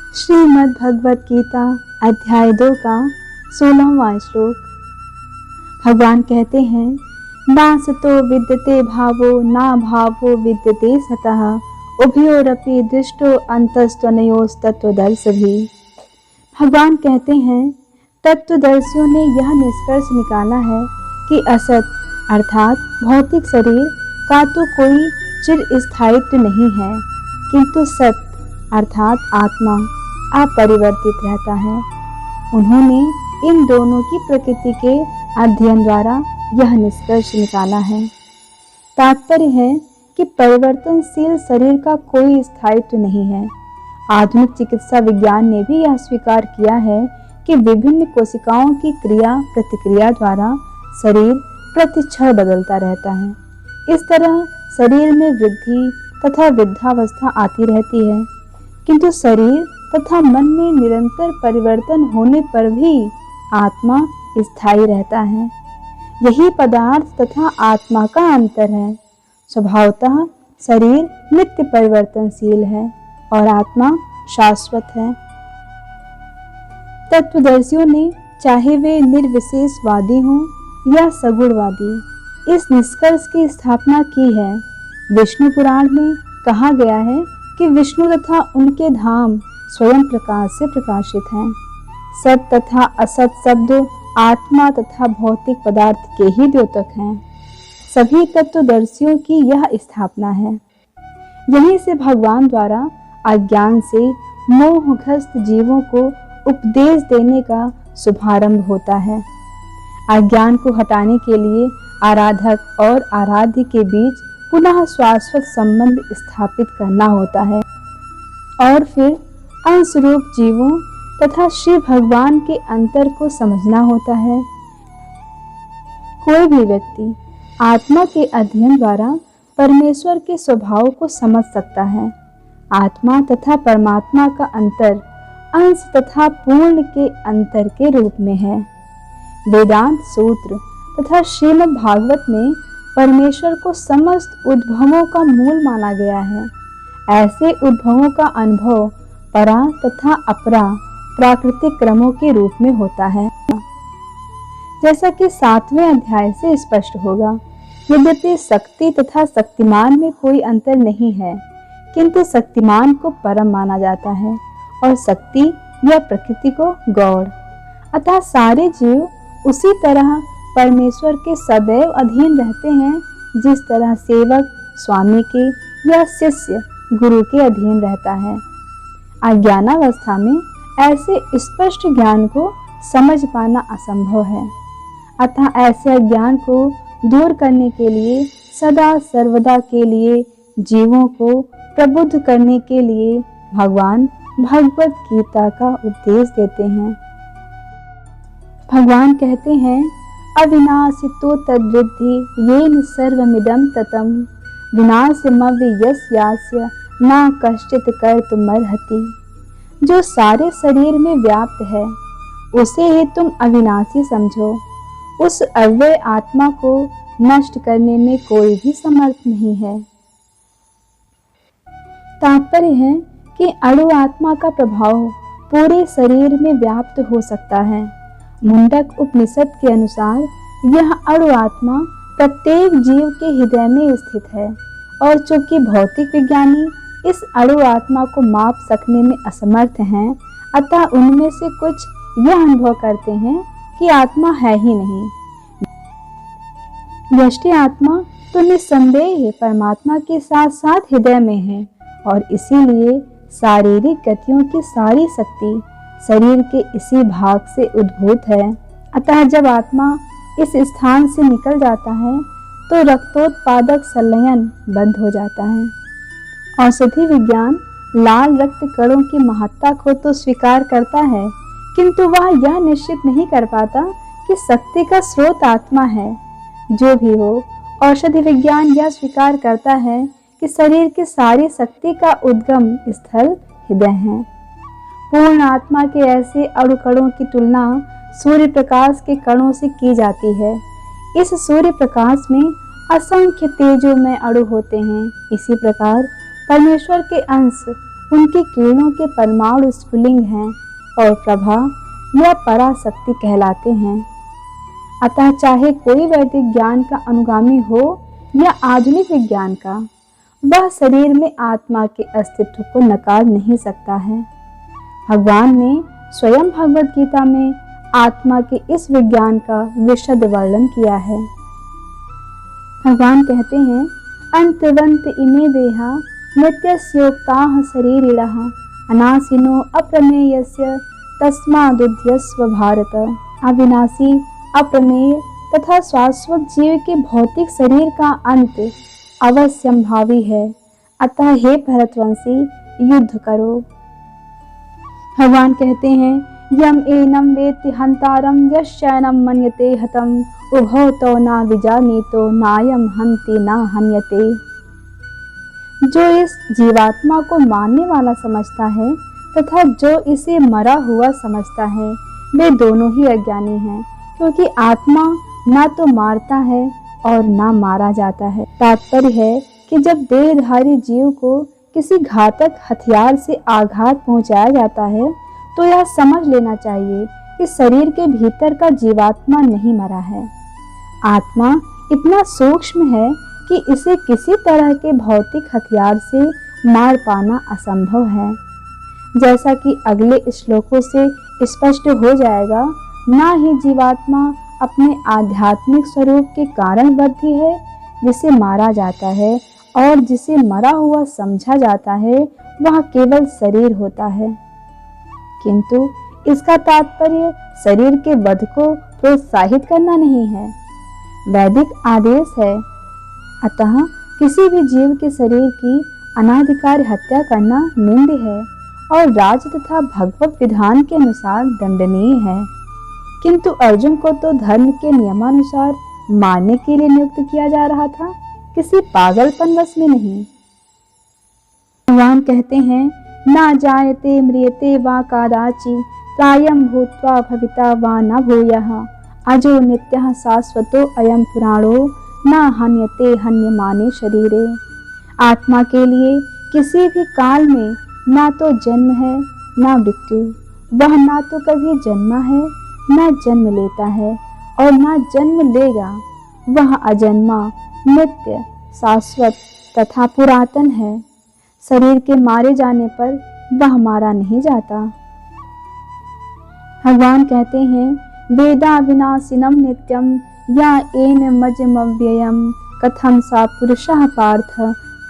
श्रीमद् भगवत गीता अध्याय 2 का 16वां श्लोक। भगवान कहते हैं, नासतो विद्यते भावो ना भावो विद्यते सतः उभयोरपि दृष्टो अंतस्तनयोस्तत्वदर्शिभिः। भगवान कहते हैं, तत्वदर्शियों ने यह निष्कर्ष निकाला है कि असत अर्थात भौतिक शरीर का तो कोई चिर स्थायित्व नहीं है, किंतु सत अर्थात आत्मा अपरिवर्तित रहता है। उन्होंने इन दोनों की प्रकृति के अध्ययन द्वारा यह निष्कर्ष निकाला है। तात्पर्य है कि परिवर्तनशील शरीर का कोई स्थायित्व नहीं है। आधुनिक चिकित्सा विज्ञान ने भी यह स्वीकार किया है कि विभिन्न कोशिकाओं की क्रिया प्रतिक्रिया द्वारा शरीर प्रतिक्षण बदलता रहता है। इस तरह शरीर में वृद्धि तथा वृद्धावस्था आती रहती है, किंतु शरीर तथा मन में निरंतर परिवर्तन होने पर भी आत्मा स्थायी रहता है। यही पदार्थ तथा आत्मा का अंतर है। स्वभावतः शरीर नित्य परिवर्तनशील है और आत्मा शाश्वत है। तत्वदर्शियों ने, चाहे वे निर्विशेषवादी हों या सगुणवादी, इस निष्कर्ष की स्थापना की है। विष्णु पुराण में कहा गया है कि विष्णु तथा उनके धाम स्वयं प्रकाश से प्रकाशित हैं। सत तथा असत शब्द आत्मा तथा भौतिक पदार्थ के ही द्योतक हैं। सभी तत्वदर्शियों की यह स्थापना है। यहीं से भगवान द्वारा अज्ञान से मोहग्रस्त जीवों को उपदेश देने का शुभारंभ होता है। अज्ञान को हटाने के लिए आराधक और आराध्य के बीच पुनः शाश्वत संबंध स्थापित करना होता है और फिर अंशरूप जीवों तथा श्री भगवान के अंतर को समझना होता है। कोई भी व्यक्ति आत्मा के अध्ययन द्वारा परमेश्वर के स्वभाव को समझ सकता है। आत्मा तथा परमात्मा का अंतर अंश तथा पूर्ण के अंतर के रूप में है। वेदांत सूत्र तथा श्रीमद् भागवत में परमेश्वर को समस्त उद्भवों का मूल माना गया है। ऐसे उद्भवों का अनुभव परा तथा अपरा प्राकृतिक क्रमों के रूप में होता है, जैसा कि 7वें अध्याय से स्पष्ट होगा। यद्यपि शक्ति तथा शक्तिमान में कोई अंतर नहीं है, किंतु शक्तिमान को परम माना जाता है और शक्ति या प्रकृति को गौड़। अतः सारे जीव उसी तरह परमेश्वर के सदैव अधीन रहते हैं, जिस तरह सेवक स्वामी के या शिष्य गुरु के अधीन रहता है। अज्ञानावस्था में ऐसे स्पष्ट ज्ञान को समझ पाना असंभव है। अतः ऐसे अज्ञान को दूर करने के लिए सदा सर्वदा के लिए जीवों को प्रबुद्ध करने के लिए भगवान भगवत गीता का उपदेश देते हैं। भगवान कहते हैं, अविनाशितो तद्वृद्धि येन सर्वमिदं ततं विनाशमव्ययस्यास्य ना कश्चित कर्तुमर्हति। जो सारे शरीर में व्याप्त है, उसे ही तुम अविनाशी समझो। उस अव्यय आत्मा को नष्ट करने में कोई भी समर्थ नहीं है। तात्पर्य है कि अणु आत्मा का प्रभाव पूरे शरीर में व्याप्त हो सकता है। मुंडक उपनिषद के अनुसार यह अणु आत्मा प्रत्येक जीव के हृदय में स्थित है और चूंकि भौतिक विज्ञानी इस अणु आत्मा को माप सकने में असमर्थ हैं, अतः उनमें से कुछ यह अनुभव करते हैं कि आत्मा है ही नहीं। व्यष्टि आत्मा तो निस्संदेह परमात्मा के साथ साथ हृदय में है और इसीलिए शारीरिक गतियों की सारी शक्ति शरीर के इसी भाग से उद्भूत है। अतः जब आत्मा इस स्थान से निकल जाता है तो रक्तोत्पादक संलयन बंद हो जाता है। औषधि विज्ञान लाल रक्त कणों की महत्ता को तो स्वीकार करता है, किंतु वह यह निश्चित नहीं कर पाता कि शक्ति का स्रोत आत्मा है। जो भी हो, औषधि विज्ञान यह स्वीकार करता है कि शरीर की सारी शक्ति का उद्गम स्थल हृदय है। पूर्ण आत्मा के ऐसे अणु कणों की तुलना सूर्य प्रकाश के कणों से की जाती है। इस सूर्य प्रकाश में असंख्य तेजोमय अणु होते हैं। इसी प्रकार परमेश्वर के अंश उनकी किरणों के परमाणु स्फुलिंग हैं और प्रभा या पराशक्ति कहलाते हैं। अतः चाहे कोई वैदिक ज्ञान का अनुगामी हो या आधुनिक विज्ञान का, वह शरीर में आत्मा के अस्तित्व को नकार नहीं सकता है। भगवान ने स्वयं भगवद गीता में आत्मा के इस विज्ञान का विशद वर्णन किया है। भगवान कहते हैं, अंतवंत इमे देहा नित्यस्योक्ताः शरीरिणः अनाशिनो अप्रमेयस्य तस्मादुध्यस्व भारत। अविनाशी, अप्रमेय तथा शाश्वत जीव के भौतिक शरीर का अंत अवश्यंभावी है, अतः हे भरतवंशी युद्ध करो। भगवान कहते हैं, यम एनम वेत्ति हंतारम यश्चैनम मन्यते हतम उभौ तो ना विजानीतो नायम हंति ना हन्यते। जो इस जीवात्मा को मारने वाला समझता है तथा जो इसे मरा हुआ समझता है, वे दोनों ही अज्ञानी हैं, क्योंकि आत्मा ना तो मारता है और ना मारा जाता है। तात्पर्य है कि जब देहधारी जीव को किसी घातक हथियार से आघात पहुंचाया जाता है तो यह समझ लेना चाहिए कि शरीर के भीतर का जीवात्मा नहीं मरा है। आत्मा इतना सूक्ष्म है कि इसे किसी तरह के भौतिक हथियार से मार पाना असंभव है। जैसा कि अगले श्लोकों से स्पष्ट हो जाएगा, ना ही जीवात्मा अपने आध्यात्मिक स्वरूप के कारण बद्धी है, जिसे मारा जाता है, और जिसे मरा हुआ समझा जाता है वह केवल शरीर होता है। किंतु इसका तात्पर्य शरीर के वध को प्रोत्साहित करना नहीं है, वैदिक आदेश है। अतः किसी भी जीव के शरीर की अनाधिकार हत्या करना निंद्य है और राज तथा भगवत विधान के अनुसार दंडनीय है। किंतु अर्जुन को तो धर्म के नियमानुसार मारने के लिए नियुक्त किया जा रहा था, किसी पागलपनवश में नहीं। भगवान कहते हैं, ना जायते म्रियते वा कादाचि त्रायं भूत्वा भविता वा न भूयः अजो नित्यः शाश्वतो अयं पुराणो ना हन्यते हन्यमाने शरीरे। आत्मा के लिए किसी भी काल में ना तो जन्म है ना मृत्यु, वह ना तो कभी जन्मा है ना जन्म लेता है और ना जन्म लेगा। वह अजन्मा, नित्य, शाश्वत तथा पुरातन है। शरीर के मारे जाने पर वह मारा नहीं जाता। भगवान कहते हैं, वेदा विनाशिनम नित्यम या एन मजमव्ययम कथम सा पुरुषः पार्थ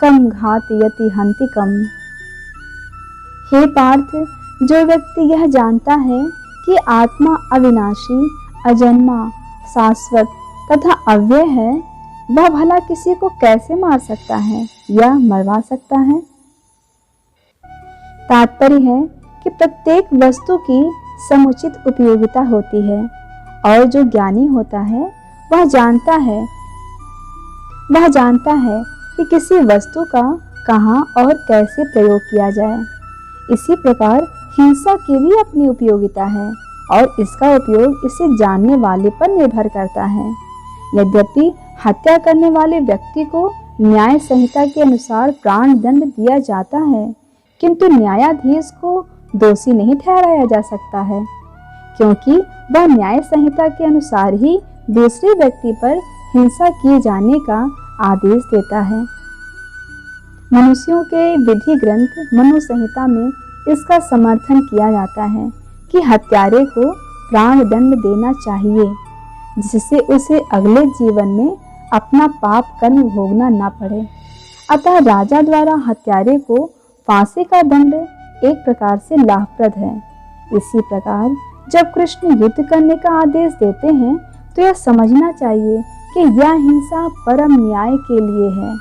कम घातयति हन्ति कम। हे पार्थ, जो व्यक्ति यह जानता है कि आत्मा अविनाशी, अजन्मा, शाश्वत तथा अव्यय है, वह भला किसी को कैसे मार सकता है या मरवा सकता है। तात्पर्य है कि प्रत्येक वस्तु की समुचित उपयोगिता होती है और जो ज्ञानी होता है वह जानता है कि किसी वस्तु का कहाँ और कैसे प्रयोग किया जाए। इसी प्रकार हिंसा की भी अपनी उपयोगिता है और इसका उपयोग इसे जानने वाले पर निर्भर करता है। यद्यपि हत्या करने वाले व्यक्ति को न्याय संहिता के अनुसार प्राण दंड दिया जाता है, किंतु न्यायाधीश को दोषी नहीं ठहराया जा सकता है, क्योंकि वह न्याय संहिता के अनुसार ही दूसरे व्यक्ति पर हिंसा किए जाने का आदेश देता है। मनुष्यों के विधि ग्रंथ मनु संहिता में इसका समर्थन किया जाता है कि हत्यारे को प्राण दंड देना चाहिए, जिससे उसे अगले जीवन में अपना पाप कर्म भोगना न पड़े। अतः राजा द्वारा हत्यारे को फांसी का दंड एक प्रकार से लाभप्रद है। इसी प्रकार जब कृष्ण युद्ध करने का आदेश देते हैं तो यह समझना चाहिए कि यह हिंसा परम न्याय के लिए है,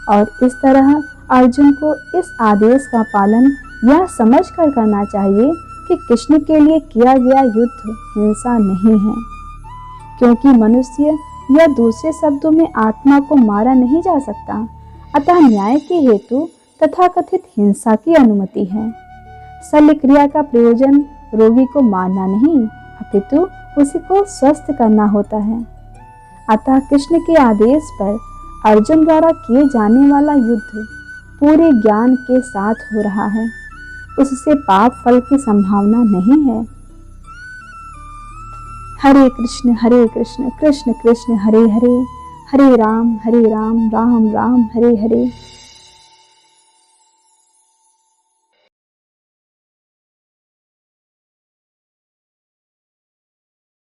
और इस तरह अर्जुन को इस आदेश का पालन यह समझकर करना चाहिए कि कृष्ण के लिए किया गया युद्ध हिंसा नहीं है, क्योंकि मनुष्य या दूसरे शब्दों में आत्मा को मारा नहीं जा सकता। अतः न्याय के हेतु तथाकथित हिंसा की अनुमति है। शल्य क्रिया का प्रयोजन रोगी को मारना नहीं, अपितु उसी को स्वस्थ करना होता है। अतः कृष्ण के आदेश पर अर्जुन द्वारा किए जाने वाला युद्ध पूरे ज्ञान के साथ हो रहा है। उससे पाप फल की संभावना नहीं है। हरे कृष्ण कृष्ण कृष्ण हरे हरे, हरे राम राम राम हरे हरे।